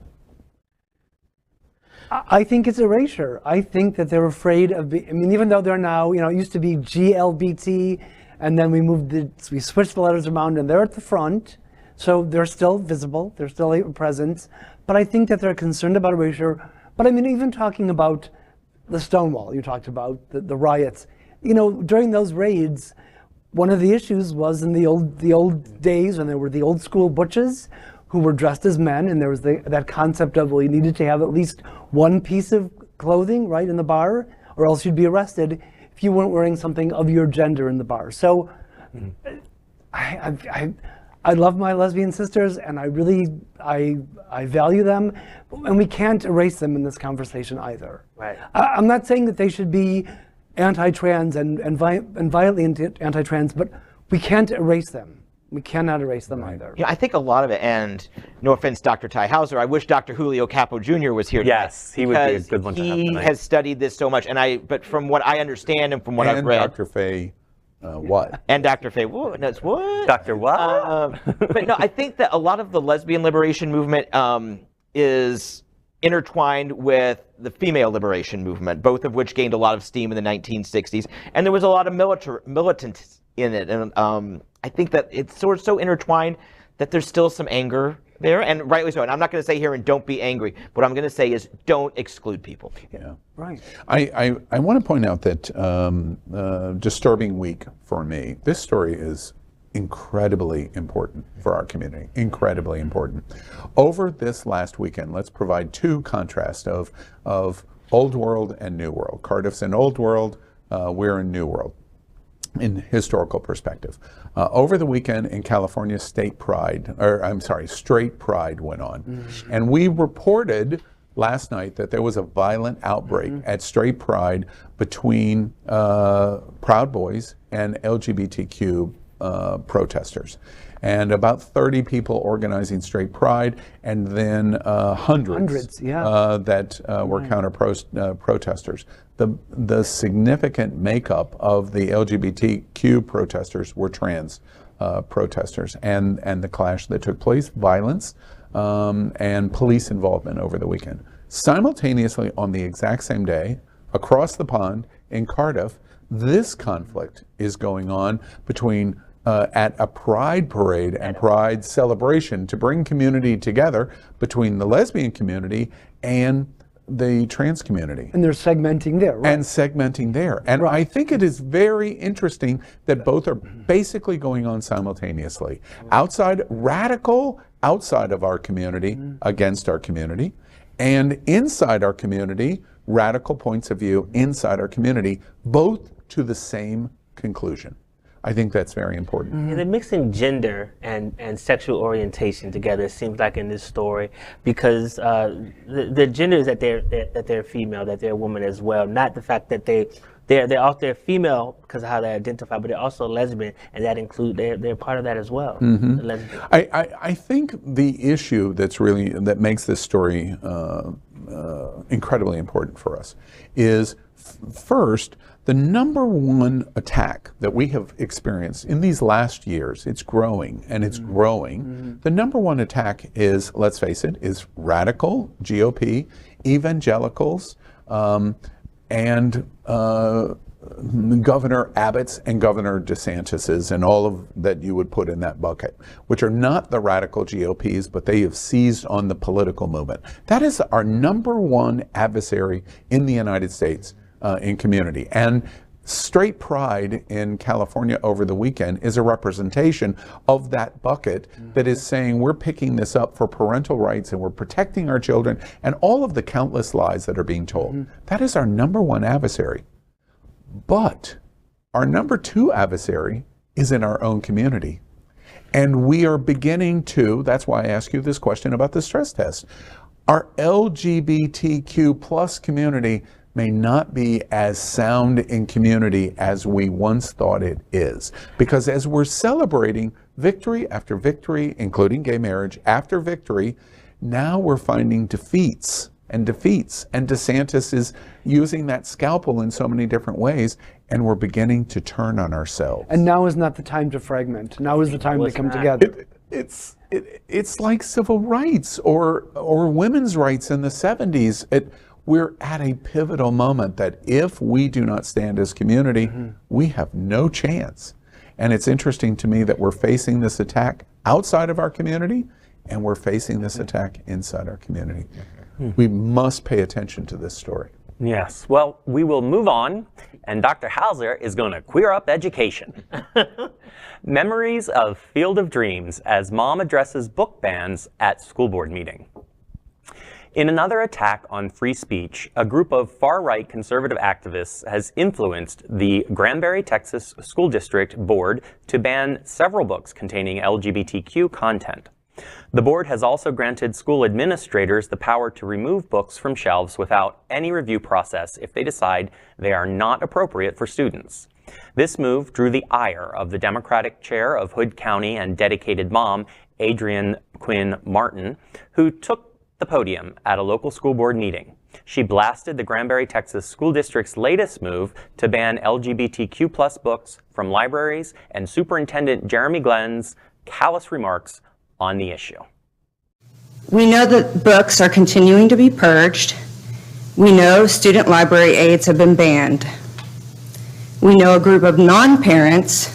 Speaker 6: I think it's erasure. I think that they're afraid of. I mean, even though they're now, it used to be GLBT, and then we switched the letters around, and they're at the front. So they're still visible, they're still a presence, but I think that they're concerned about erasure. But I mean, even talking about the Stonewall, you talked about the riots, during those raids, one of the issues was in the old days when there were the old school butches who were dressed as men, and there was that concept of, well, you needed to have at least one piece of clothing, right, in the bar, or else you'd be arrested if you weren't wearing something of your gender in the bar. So I love my lesbian sisters, and I value them, and we can't erase them in this conversation either.
Speaker 3: Right.
Speaker 6: I'm not saying that they should be anti-trans and violently anti-trans, but we can't erase them. We cannot erase them either.
Speaker 4: I think a lot of it, and no offense, Dr. Tai Houser, I wish Dr. Julio Capo Jr. was here.
Speaker 5: Yes, he would be a good one to have
Speaker 4: tonight. He has studied this so much, but from what I understand and from what I've read,
Speaker 1: Dr. Faye. What?
Speaker 4: And Dr. Faye, that's what?
Speaker 5: Dr. What?
Speaker 4: But no, I think that a lot of the lesbian liberation movement is intertwined with the female liberation movement, both of which gained a lot of steam in the 1960s. And there was a lot of militants in it. And I think that it's sort of so intertwined that there's still some anger there, and rightly so. And I'm not going to say here and don't be angry. What I'm going to say is don't exclude people.
Speaker 1: Yeah.
Speaker 6: Right.
Speaker 1: I want to point out that disturbing week for me. This story is incredibly important for our community, incredibly important. Over this last weekend, let's provide two contrasts of old world and new world. Cardiff's in old world, we're in new world in historical perspective. Over the weekend in California, straight pride went on. And we reported last night that there was a violent outbreak at straight pride between Proud Boys and LGBTQ protesters. And about 30 people organizing straight pride, and then hundreds that were counter protesters. The significant makeup of the LGBTQ protesters were trans protesters, and the clash that took place, violence, and police involvement over the weekend. Simultaneously, on the exact same day, across the pond in Cardiff, this conflict is going on between at a pride parade and pride celebration to bring community together between the lesbian community and the trans community.
Speaker 6: And they're segmenting there, right?
Speaker 1: And segmenting there. And I think it is very interesting that both are basically going on simultaneously. Radical outside of our community, against our community, and inside our community, radical points of view inside our community, both to the same conclusion. I think that's very important.
Speaker 3: And they're mixing gender and sexual orientation together, it seems like, in this story, because the gender is that they're female, that they're a woman as well, not the fact that they're female because of how they identify, but they're also lesbian, and that includes they're part of that as well.
Speaker 1: I think the issue that makes this story incredibly important for us is first, the number one attack that we have experienced in these last years, it's growing and it's growing. The number one attack is, let's face it, is radical GOP, evangelicals, and Governor Abbott's and Governor DeSantis's and all of that you would put in that bucket, which are not the radical GOPs, but they have seized on the political movement. That is our number one adversary in the United States. In community, and Straight pride in California over the weekend is a representation of that bucket that is saying we're picking this up for parental rights and we're protecting our children and all of the countless lies that are being told. That is our number one adversary. But our number two adversary is in our own community. And we are beginning to, that's why I ask you this question about the stress test. Our LGBTQ plus community may not be as sound in community as we once thought it is. Because as we're celebrating victory after victory, including gay marriage, after victory, now we're finding defeats. And DeSantis is using that scalpel in so many different ways, and we're beginning to turn on ourselves.
Speaker 6: And now is not the time to fragment. Now is the time to come together.
Speaker 1: It's like civil rights or women's rights in the 70s. We're at a pivotal moment that if we do not stand as community, we have no chance. And it's interesting to me that we're facing this attack outside of our community, and we're facing this attack inside our community. We must pay attention to this story.
Speaker 5: Yes. Well, we will move on, and Dr. Houser is going to queer up education. Memories of Field of Dreams as mom addresses book bans at school board meeting. In another attack on free speech, a group of far-right conservative activists has influenced the Granbury, Texas School District Board to ban several books containing LGBTQ content. The board has also granted school administrators the power to remove books from shelves without any review process if they decide they are not appropriate for students. This move drew the ire of the Democratic chair of Hood County and dedicated mom, Adrienne Quinn Martin, who took the podium at a local school board meeting. She blasted the Granbury, Texas School District's latest move to ban LGBTQ+ books from libraries and Superintendent Jeremy Glenn's callous remarks on the issue.
Speaker 9: We know that books are continuing to be purged. We know student library aids have been banned. We know a group of non-parents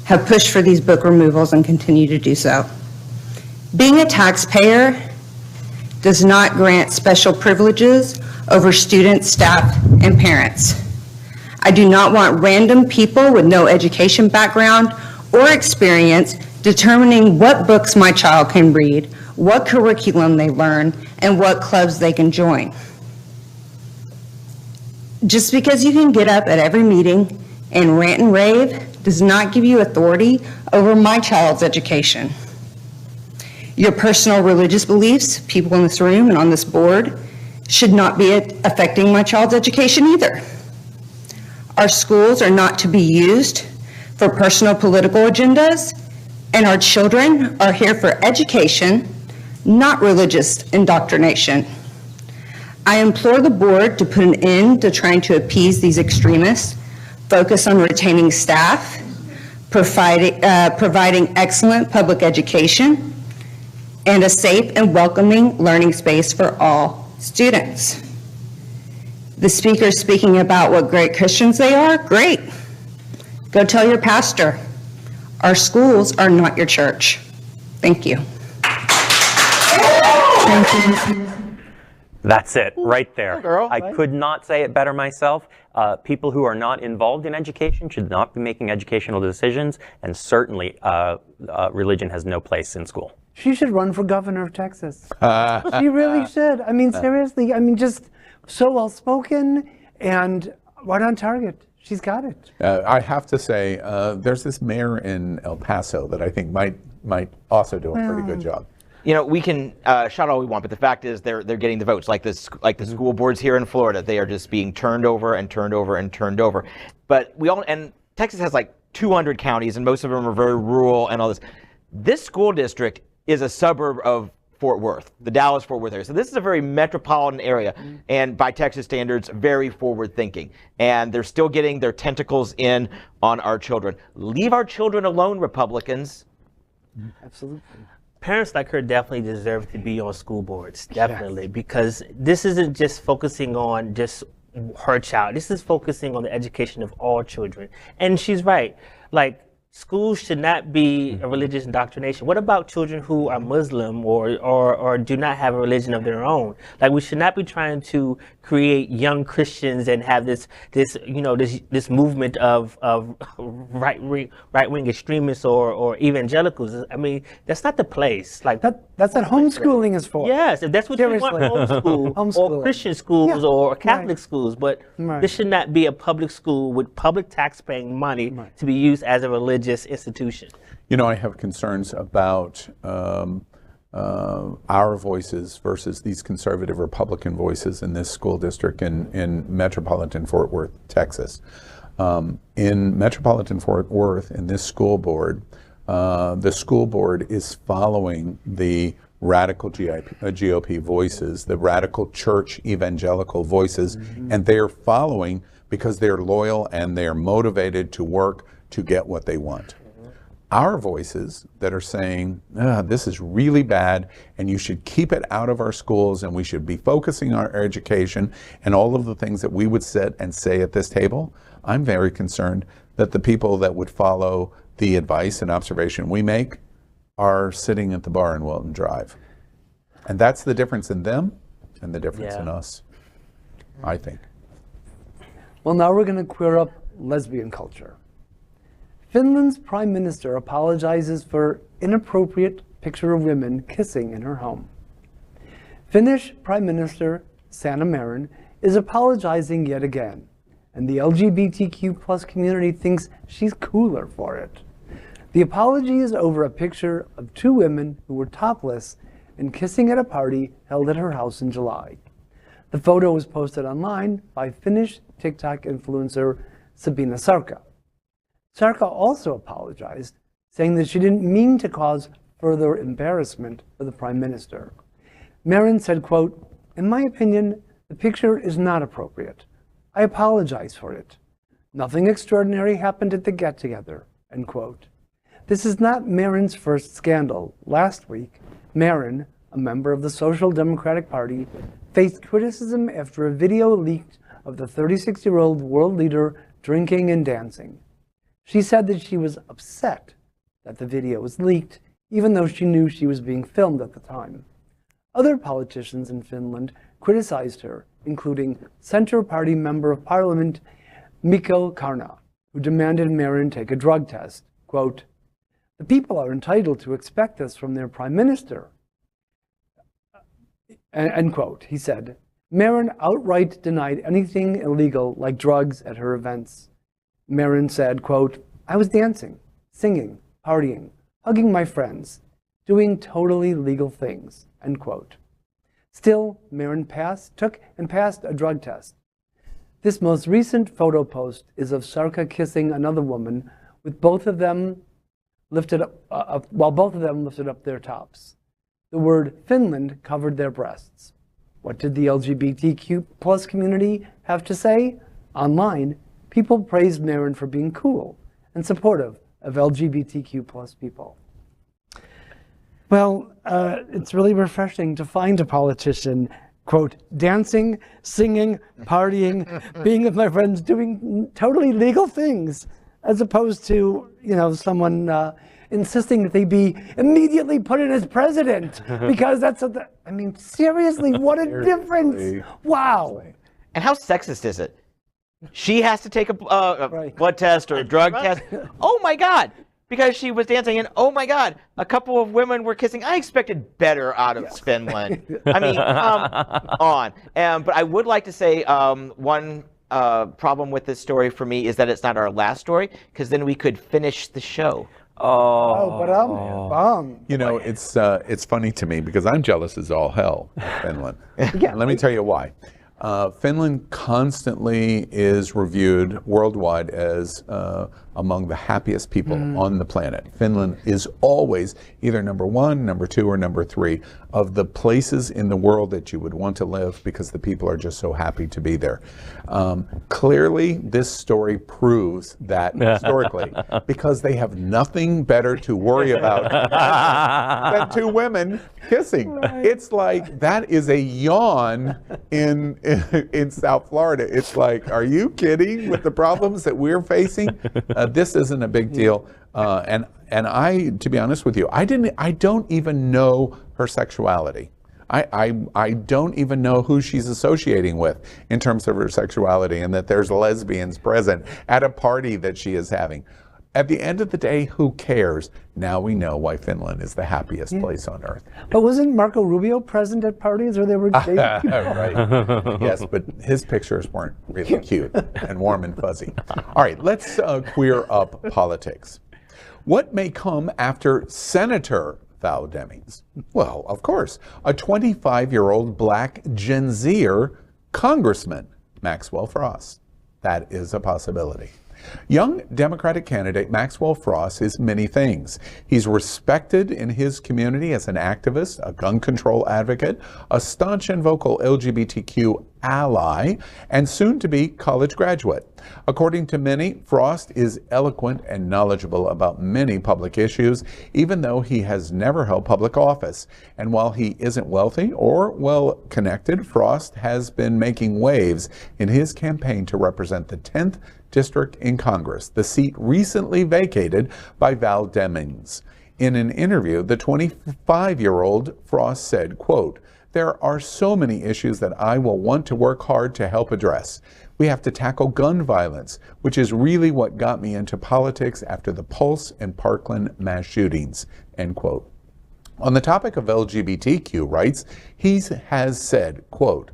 Speaker 9: have pushed for these book removals and continue to do so. Being a taxpayer does not grant special privileges over students, staff, and parents. I do not want random people with no education background or experience determining what books my child can read, what curriculum they learn, and what clubs they can join. Just because you can get up at every meeting and rant and rave does not give you authority over my child's education. Your personal religious beliefs, people in this room and on this board, should not be affecting my child's education either. Our schools are not to be used for personal political agendas, and our children are here for education, not religious indoctrination. I implore the board to put an end to trying to appease these extremists, focus on retaining staff, providing excellent public education, and a safe and welcoming learning space for all students. The speaker speaking about what great Christians they are, great. Go tell your pastor. Our schools are not your church. Thank you. Thank you.
Speaker 5: That's it, right there.
Speaker 4: Girl,
Speaker 5: I could not say it better myself. People who are not involved in education should not be making educational decisions, and certainly religion has no place in school.
Speaker 6: She should run for governor of Texas. She really should. I mean, seriously, just so well-spoken and right on target. She's got it.
Speaker 1: I have to say, there's this mayor in El Paso that I think might also do a pretty good job.
Speaker 4: You know, we can shout all we want, but the fact is they're getting the votes. Like the school boards here in Florida, they are just being turned over and turned over and turned over. But and Texas has like 200 counties, and most of them are very rural and all this. This school district is a suburb of Fort Worth, the Dallas-Fort Worth area. So this is a very metropolitan area, and by Texas standards, very forward-thinking. And they're still getting their tentacles in on our children. Leave our children alone, Republicans.
Speaker 6: Absolutely.
Speaker 3: Parents like her definitely deserve to be on school boards, definitely, because this isn't just focusing on just her child. This is focusing on the education of all children. And she's right. Like, schools should not be a religious indoctrination. What about children who are Muslim or do not have a religion of their own? Like, we should not be trying to create young Christians and have this movement of right wing extremists or evangelicals. I mean, that's not the place. Like
Speaker 6: that's what homeschooling is for.
Speaker 3: Yes, if that's what you want, homeschool or Christian schools or Catholic schools, but this should not be a public school with public tax-paying money to be used as a religious institution.
Speaker 1: You know, I have concerns about our voices versus these conservative Republican voices in this school district in metropolitan Fort Worth, Texas. In metropolitan Fort Worth, in this school board, the school board is following the radical GOP voices, the radical church evangelical voices, and they're following because they're loyal and they're motivated to work to get what they want. Our voices that are saying, this is really bad and you should keep it out of our schools and we should be focusing on our education and all of the things that we would sit and say at this table, I'm very concerned that the people that would follow the advice and observation we make are sitting at the bar in Wilton Drive. And that's the difference in them and the difference in us, I think.
Speaker 6: Well, now we're going to queer up lesbian culture. Finland's prime minister apologizes for inappropriate picture of women kissing in her home. Finnish Prime Minister Sanna Marin is apologizing yet again, and the LGBTQ+ community thinks she's cooler for it. The apology is over a picture of two women who were topless and kissing at a party held at her house in July. The photo was posted online by Finnish TikTok influencer Sabina Sarka. Sarka also apologized, saying that she didn't mean to cause further embarrassment for the Prime Minister. Marin said, quote, "In my opinion, the picture is not appropriate. I apologize for it. Nothing extraordinary happened at the get-together," end quote. This is not Marin's first scandal. Last week, Marin, a member of the Social Democratic Party, faced criticism after a video leaked of the 36-year-old world leader drinking and dancing. She said that she was upset that the video was leaked, even though she knew she was being filmed at the time. Other politicians in Finland criticized her, including Centre Party Member of Parliament Mikko Karna, who demanded Marin take a drug test. Quote, "The people are entitled to expect this from their Prime Minister," end quote, he said. Marin outright denied anything illegal like drugs at her events. Marin said, quote, "I was dancing, singing, partying, hugging my friends, doing totally legal things," end quote. Still, Marin took a drug test. This most recent photo post is of Sarka kissing another woman with both of them lifted up, while both of them lifted up their tops. The word Finland covered their breasts. What did the LGBTQ+ community have to say? Online, people praised Marin for being cool and supportive of LGBTQ+ people. Well, it's really refreshing to find a politician, quote, "dancing, singing, partying, being with my friends, doing totally legal things," as opposed to, someone insisting that they be immediately put in as president, because seriously, what a difference. Wow.
Speaker 4: And how sexist is it? She has to take a blood test or a drug test. Oh my God, because she was dancing, and oh my God, a couple of women were kissing. I expected better out of Finland. I mean, come on. But I would like to say one problem with this story for me is that it's not our last story, because then we could finish the show.
Speaker 1: It's funny to me because I'm jealous as all hell of Finland. Let me tell you why. Finland constantly is reviewed worldwide as among the happiest people on the planet. Finland is always either number 1, number 2, or number 3 of the places in the world that you would want to live because the people are just so happy to be there. Clearly, this story proves that historically, because they have nothing better to worry about than two women kissing. Right. It's like, that is a yawn in South Florida. It's like, are you kidding with the problems that we're facing? This isn't a big deal. And I, to be honest with you, I don't even know her sexuality. I don't even know who she's associating with in terms of her sexuality, and that there's lesbians present at a party that she is having. At the end of the day, who cares? Now we know why Finland is the happiest place on earth.
Speaker 6: But wasn't Marco Rubio present at parties where they were dating?
Speaker 1: Right. Yes, but his pictures weren't really cute and warm and fuzzy. All right, let's queer up politics. What may come after Senator Val Demings? Well, of course, a 25-year-old black GenZ-er Congressman, Maxwell Frost. That is a possibility. Young Democratic candidate Maxwell Frost is many things. He's respected in his community as an activist, a gun control advocate, a staunch and vocal LGBTQ ally, and soon to be college graduate. According to many, Frost is eloquent and knowledgeable about many public issues, even though he has never held public office. And while he isn't wealthy or well connected, Frost has been making waves in his campaign to represent the 10th district in Congress, the seat recently vacated by Val Demings. In an interview, the 25-year-old Frost said, quote, "There are so many issues that I will want to work hard to help address. We have to tackle gun violence, which is really what got me into politics after the Pulse and Parkland mass shootings," end quote. On the topic of LGBTQ rights, he has said, quote,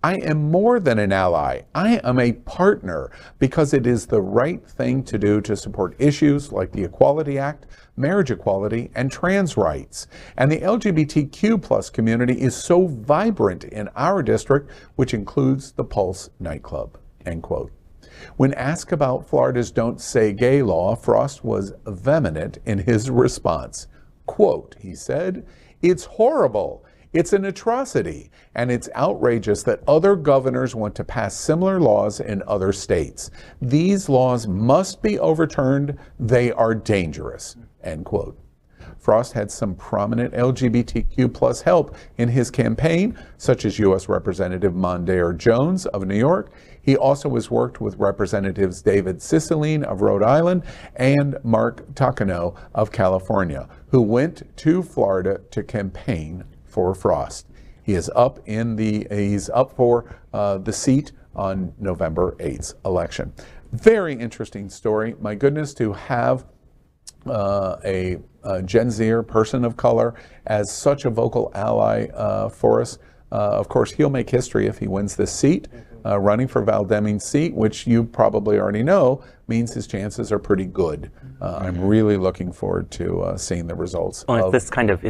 Speaker 1: "I am more than an ally. I am a partner because it is the right thing to do to support issues like the Equality Act, marriage equality, and trans rights. And the LGBTQ plus community is so vibrant in our district, which includes the Pulse nightclub," end quote. When asked about Florida's Don't Say Gay law, Frost was vehement in his response. Quote, he said, "It's horrible. It's an atrocity, and it's outrageous that other governors want to pass similar laws in other states. These laws must be overturned. They are dangerous," end quote. Frost had some prominent LGBTQ plus help in his campaign, such as U.S. Representative Mondaire Jones of New York. He also has worked with Representatives David Cicilline of Rhode Island and Mark Takano of California, who went to Florida to campaign for Frost. He is up for the seat on November 8th's election. Very interesting story. My goodness, to have a GenZ-er person of color as such a vocal ally for us. Of course, he'll make history if he wins this seat. Running for Val Demings' seat, which you probably already know, means his chances are pretty good. I'm really looking forward to seeing the results.
Speaker 5: Well, it's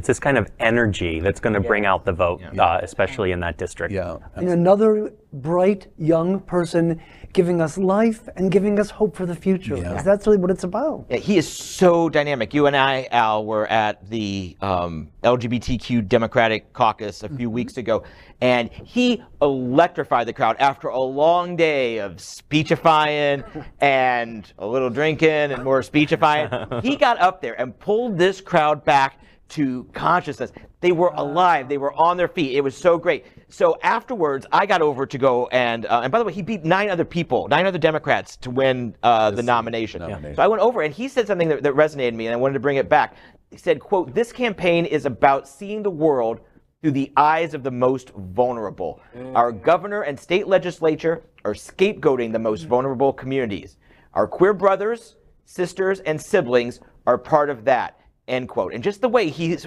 Speaker 5: this kind of energy that's going to bring out the vote, especially in that district.
Speaker 6: Yeah. And another bright young person giving us life and giving us hope for the future. Because that's really what it's about.
Speaker 4: Yeah, he is so dynamic. You and I, Al, were at the LGBTQ Democratic Caucus a few weeks ago, and he electrified the crowd after a long day of speechifying and a little drinking and more speechifying. He got up there and pulled this crowd back to consciousness. They were alive. They were on their feet. It was so great. So afterwards, I got over to go and by the way, he beat 9 other Democrats to win the nomination. So I went over and he said something that resonated with me, and I wanted to bring it back. He said, quote, "This campaign is about seeing the world through the eyes of the most vulnerable. Our governor and state legislature are scapegoating the most vulnerable communities. Our queer brothers, sisters, and siblings are part of that," end quote. And just the way he's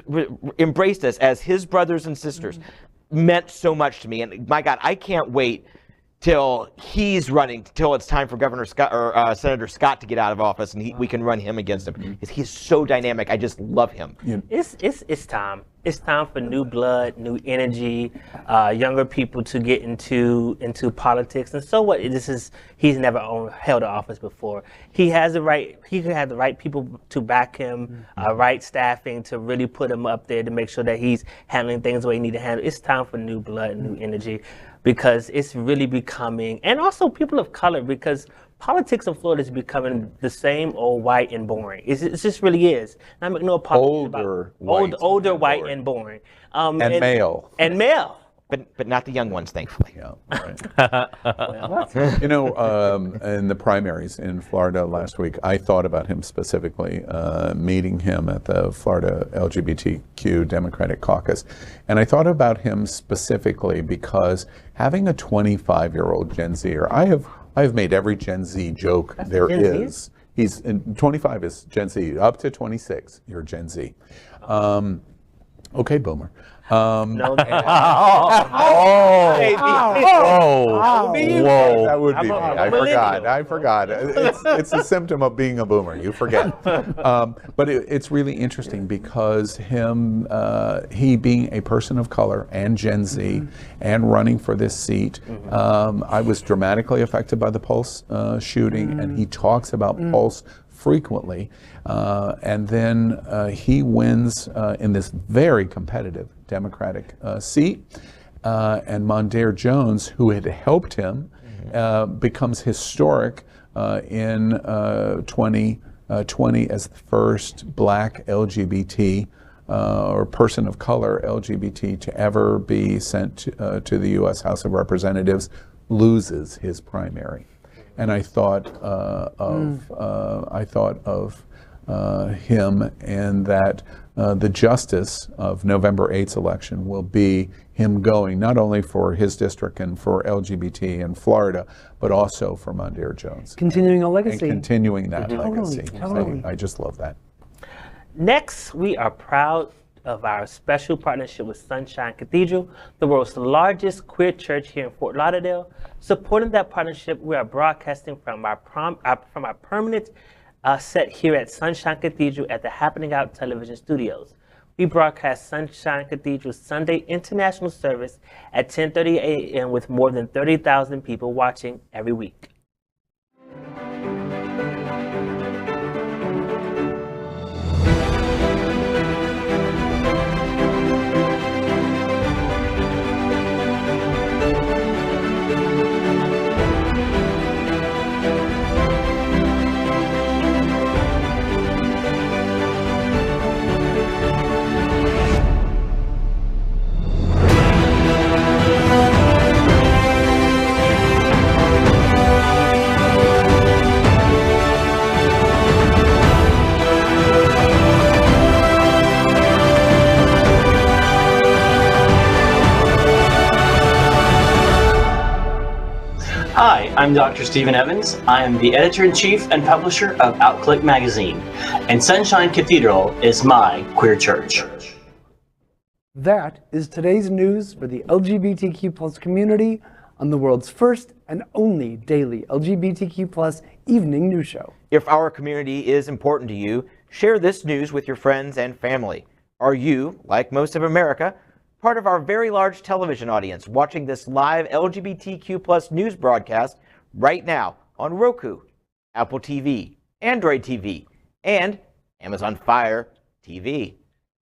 Speaker 4: embraced us as his brothers and sisters meant so much to me. And my God, I can't wait till he's running, till it's time for Governor Scott or Senator Scott to get out of office, and we can run him against him. He's so dynamic. I just love him.
Speaker 3: It's time. It's time for new blood, new energy, younger people to get into politics. And so what? He's never held an office before. He has the right. He could have the right people to back him, right staffing to really put him up there to make sure that he's handling things the way he needs to handle. It's time for new blood, new energy, because it's really becoming, and also people of color, because politics in Florida is becoming the same old white and boring. It just really is. And I make no apology about older white and boring.
Speaker 1: And male.
Speaker 3: And male.
Speaker 4: But not the young ones, thankfully.
Speaker 1: Yeah, right. You know, in the primaries in Florida last week, I thought about him specifically, meeting him at the Florida LGBTQ Democratic Caucus. And I thought about him specifically because having a 25-year-old Gen Z-er, I have made every Gen Z joke there is. He's 25 is Gen Z, up to 26, you're Gen Z. Okay, boomer.
Speaker 3: No,
Speaker 1: That would be me. I forgot. It's a symptom of being a boomer. You forget. But it's really interesting because he being a person of color and Gen Z and running for this seat, I was dramatically affected by the Pulse shooting, and he talks about Pulse frequently, and then he wins in this very competitive Democratic seat, and Mondaire Jones, who had helped him, becomes historic in 2020 as the first Black LGBT or person of color LGBT to ever be sent to the U.S. House of Representatives, loses his primary. And I thought of him, and that the justice of November 8th's election will be him going not only for his district and for LGBT in Florida, but also for Mondaire Jones.
Speaker 6: Continuing a legacy.
Speaker 1: And continuing that legacy.
Speaker 6: Totally.
Speaker 1: I just love that.
Speaker 3: Next, we are proud of our special partnership with Sunshine Cathedral, the world's largest queer church here in Fort Lauderdale. Supporting that partnership, we are broadcasting from our permanent set here at Sunshine Cathedral at the Happening Out television studios. We broadcast Sunshine Cathedral's Sunday International Service at 10:30 a.m. with more than 30,000 people watching every week.
Speaker 10: Hi, I'm Dr. Stephen Evans. I am the editor-in-chief and publisher of Outclick magazine, and Sunshine Cathedral is my queer church.
Speaker 6: That is today's news for the LGBTQ+ community on the world's first and only daily LGBTQ+ evening news show.
Speaker 4: If our community is important to you, share this news with your friends and family. Are you, like most of America, part of our very large television audience watching this live LGBTQ+ news broadcast right now on Roku, Apple TV, Android TV, and Amazon Fire TV?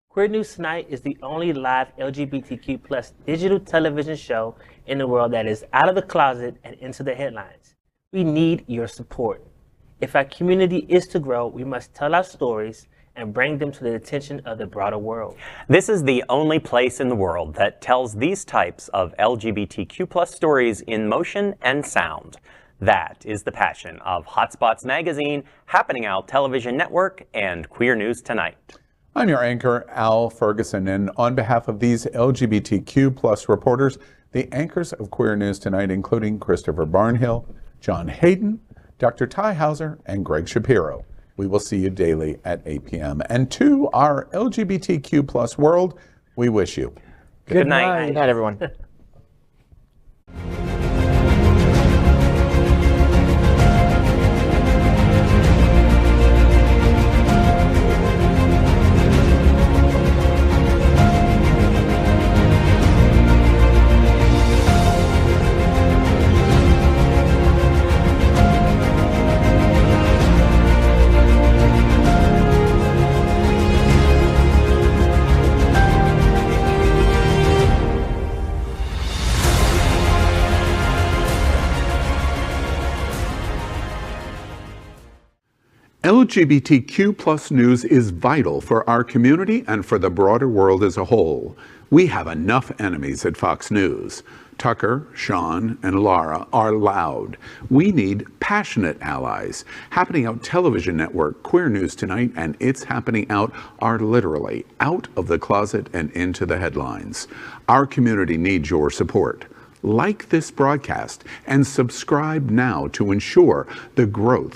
Speaker 3: Queer News Tonight is the only live LGBTQ+ digital television show in the world that is out of the closet and into the headlines. We need your support. If our community is to grow, we must tell our stories and bring them to the attention of the broader world.
Speaker 5: This is the only place in the world that tells these types of LGBTQ+ stories in motion and sound. That is the passion of Hotspots Magazine, Happening Out Television Network, and Queer News Tonight.
Speaker 1: I'm your anchor, Al Ferguson, and on behalf of these LGBTQ+ reporters, the anchors of Queer News Tonight, including Christopher Barnhill, John Hayden, Dr. Tai Houser, and Gregg Shapiro. We will see you daily at 8 p.m. And to our LGBTQ+ world, we wish you
Speaker 5: good night.
Speaker 4: Good night, everyone.
Speaker 1: LGBTQ+ news is vital for our community and for the broader world as a whole. We have enough enemies at Fox News. Tucker, Sean, and Laura are loud. We need passionate allies. Happening Out television network, Queer News Tonight, and It's Happening Out are literally out of the closet and into the headlines. Our community needs your support. Like this broadcast and subscribe now to ensure the growth